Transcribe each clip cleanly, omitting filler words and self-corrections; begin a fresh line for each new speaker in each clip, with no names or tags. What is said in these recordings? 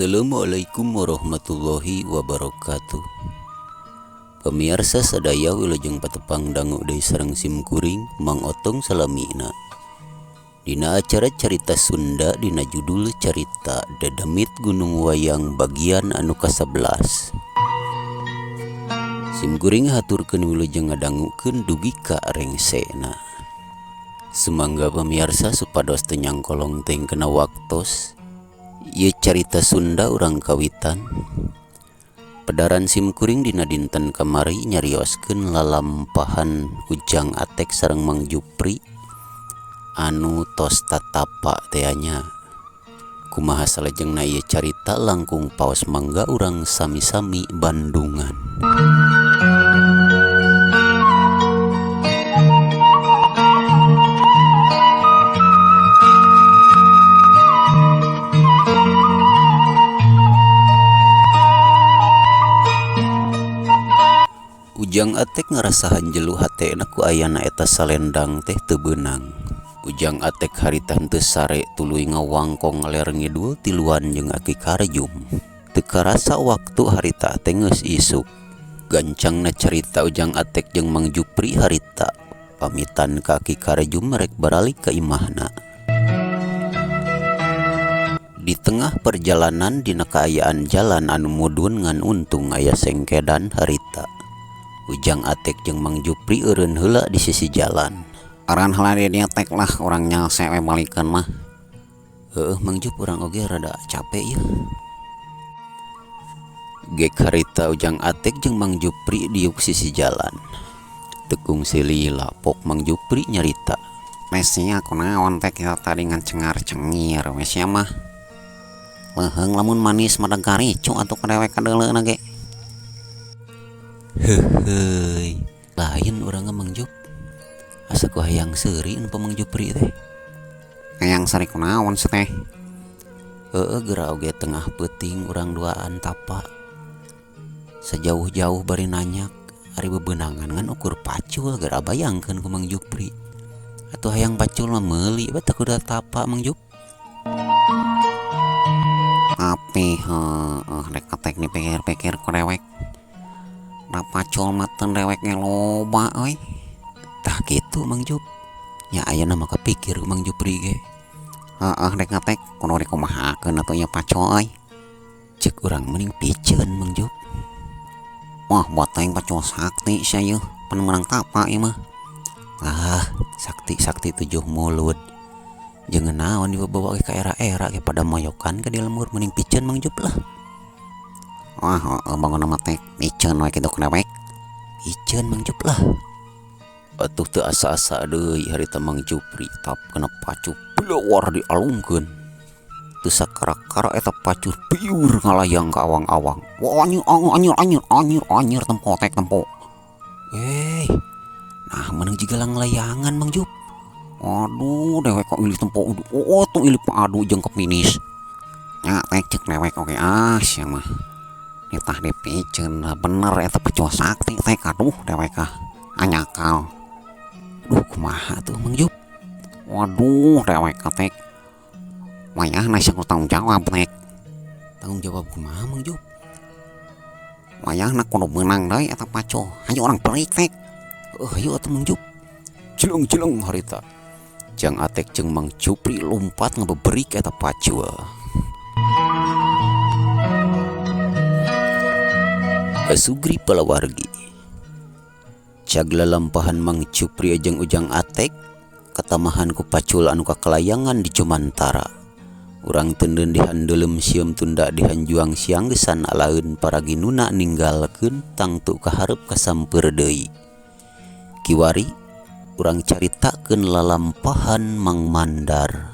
Assalamualaikum warahmatullahi wabarakatuh. Pemirsa sadaya wilujeng patepang dangu deui sareng simkuring Mang Otong salamina. Dina acara carita Sunda dina judul carita Dadamit Gunung Wayang bagian anu ka-11. Simkuring haturkeun wilujeng ngadangukeun dugi ka rengsena. Sumangga pemirsa supados teu nyangkolong teh kena waktos. Ieu carita Sunda urang kawitan. Pedaran simkuring dina dinten kamari nyarioskeun lalampahan Ujang Atek sareng Mang Jupri anu tos tatapa teh nya. Kumaha salajengna ieu carita langkung paos mangga urang sami-sami bandungan. Ujang Atek ngarasahan jelu hatena ku ayana eta salendang teh teu beunang. Ujang Atek harita henteu sare tuluy ngawangkong ler ngidul tiluan jeung Aki Karjum. Teu karasa waktu harita teh geus isuk. Gancangna carita Ujang Atek jeung Mang Jupri harita pamitan ka Aki Karjum merek baralik ka imahna. Di tengah perjalanan dina kaayaan jalan anu mudun ngan untung aya sengkedan harita. Ujang Atek jeung Mang Jupri eureun heula di sisi jalan.
Aran heula di dieu tek lah urang nyalse we balikeun mah.
Heueuh Mang Jup urang oge rada capek ya. Gek harita Ujang Atek jeung Mang Jupri diuk sisi jalan. Tekung silila pok Mang Jupri nyarita.
Mesnya kunaon teh kita tadi ngan cengar-cengir we sia mah. Leheung lamun manis madeg karicu atuh kadewek kadeuleuna ge.
Heuheuy, lain urang Mang Jup. Asa ku hayang seuri nu Mang Jupri teh.
Hayang sari kunaon sih teh?
Heueuh geura oge tengah peuting urang duaan tapa. Sajauh-jauh bari nanyak ari bebeunangan ngan ukur pacul geura bayangkeun ku Mang Jupri. Atuh hayang pacul mah meuli bae kuda tapa Mang Jup.
Tapi rek atek dipikir-pikir ku dewek. Pacul mah teu dewek ge loba euy.
Tah kitu Mang Jup. Nya ayeuna mah kapikir ku Mang Jupri ge.
Heeh rek atek kudu dikumahakeun atuh nya pacul euy.
Ceuk urang mending piceun Mang Jup.
Wah buat teuing pacul sakti sia yeuh pan menang tapa ieu mah.
Ah, sakti tujuh mulut. Jangan naon dibawa ke era-era ke pada moyokan ke di lemur mending piceun Mang Jup lah.
Wah, bangun nama teh piceun we kitu dewek.
Piceun Mang Jup lah. Atuh teu asa-asa deui harita Mang Jupri tap kena pacu blewar dialungkeun. Teu sakara-kara eta pacu piur ngalayang ka awang-awang. Wah anyir tempo tek tempo. Nah menang jiga layangan Mang Jup.
Aduh dewek kok ilih tempo tuh ilih padu jeung kepinis. Nya teh ceuk dewek oge sia mah. Nitah dipiceun bener eta pacul sakti teh kaduh dewek anyakal.
Duh kumaha tuh Mang Jup?
Waduh dewek teh wayahna sanggup tanggung jawab teh.
Tanggung jawab kumaha Mang Jup?
Wayahna kudu meunang deui eta pacul. Hayu urang perik teh.
Hayu atuh Mang Jup. Jeleng harita Ujang Atek jeung Mang Jupri lompat ngabeberik eta pacul. Kasugri palawargi. Cagla lampahan Mang Jupri jeung Ujang Atek katamahan ku pacul anu kakalayangan di Cumantara. Urang teuneun dihandeulem sieum tunda dihanjuang siang gesan alaeun paraginuna ninggalkeun tangtu kaharep kasampeur deui. Kiwari urang caritakeun lalampahan Mang Mandar.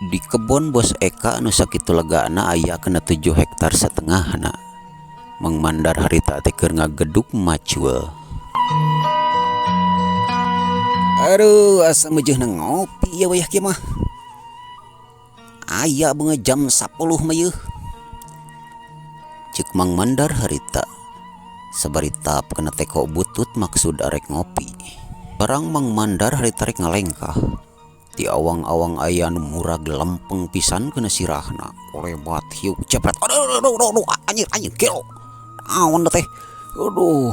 Di kebon Bos Eka anu sakitu legana aya kena 7,5 hektar. Mang Mandar harita teh keur ngageduk macul.
Aduh, asa meujeun ngopi ya wayah kieu mah. Aya beunga jam 10 mah yeuh.
Cek Mang Mandar harita sabari tap kena teko butut maksud arek ngopi. Barang Mang Mandar harita rek ngalengkah. Ti awang-awang aya nu murag lempeng pisan kena sirahna.
Lebat hiu cepet. Aduh, anjir gelo. Naon teh? Aduh.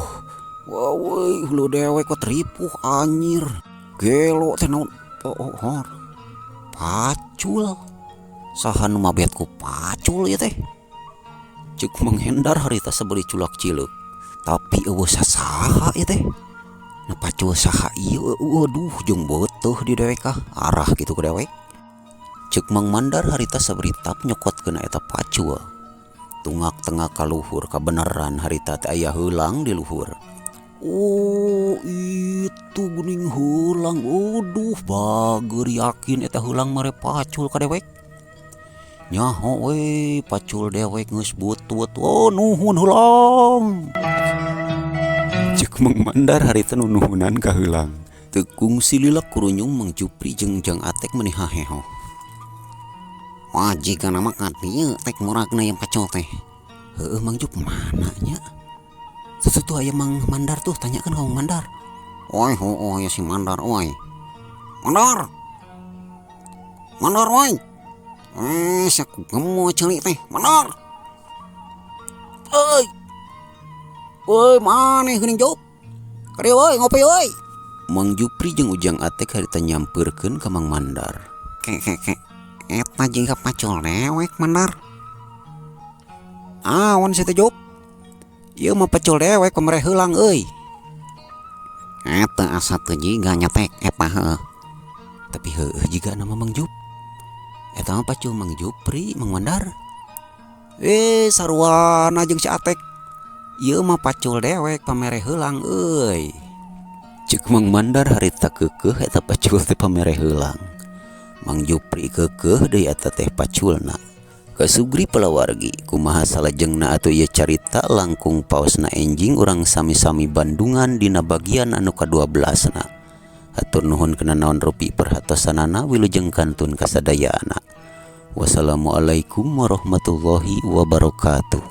Wah, lu dewek kok ripuh anjir. Gelo teh naon? Pohor. Pacul. Saha nu mabet ku pacul ieu teh?
Cek Mang Hendar harita sabari culak cileuk.
Tapi eueuh saha ieu teh? Na pacul saha ieu? Waduh, jeung beutuh di dewek kah? Arah gitu ku dewek.
Cek Mang Mandar harita sabari tap nyokotkeun eta pacul. Tungak tengah ka luhur kabeneran harita teh aya heulang di luhur.
Oh, itu geuning heulang. Aduh, bager yakin eta heulang mare pacul ka dewek. Nyaho we pacul dewek geus butut. Oh, nuhun heulang.
Cek Mang Mandar harita nunuhunan ka heulang. Tekung sililak kurunyung Mang Jupri jeung Jang Atek meuni haheho.
Wajigana mah ka dieu tek muragna yang pacul teh.
Heueuh Mang Jup mana nya? Sesuatu aya Mang Mandar tuh tanyakan ka Mang Mandar.
Oi, ya si Mandar oi. Mandar. Mandar oi. Saku gemo ceuli teh. Mandar. Oi, maneh geuning Jup? Kade oi ngopi oi.
Mang Jupri jeung Ujang Atek harita nyampeurkeun ka Mang Mandar.
Eta jiga pacul dewek Mandar. Awan situ Jup? Ieu mah pacul dewek pamere heulang euy. Eta asa teu jiga nyatek eta heuh.
Tapi heueuh jiga nama Mang Jup. Eta mah pacul Mang Jupri, Mang Mandar.
Sarwana jeung si Atek. Ieu mah pacul dewek pamere heulang euy.
Cek Mang Mandar harita keukeuh eta pacul teh pamere heulang. Mang Jupri keukeuh deui eta teh paculna. Kasugri palawargi kumaha salajengna atuh ieu carita langkung paosna enjing urang sami-sami Bandungan dina bagian anu ka-12na. Hatur nuhun kana naon rupi perhatosanana wilujeng kantun kasadayana. Wassalamualaikum warahmatullahi wabarakatuh.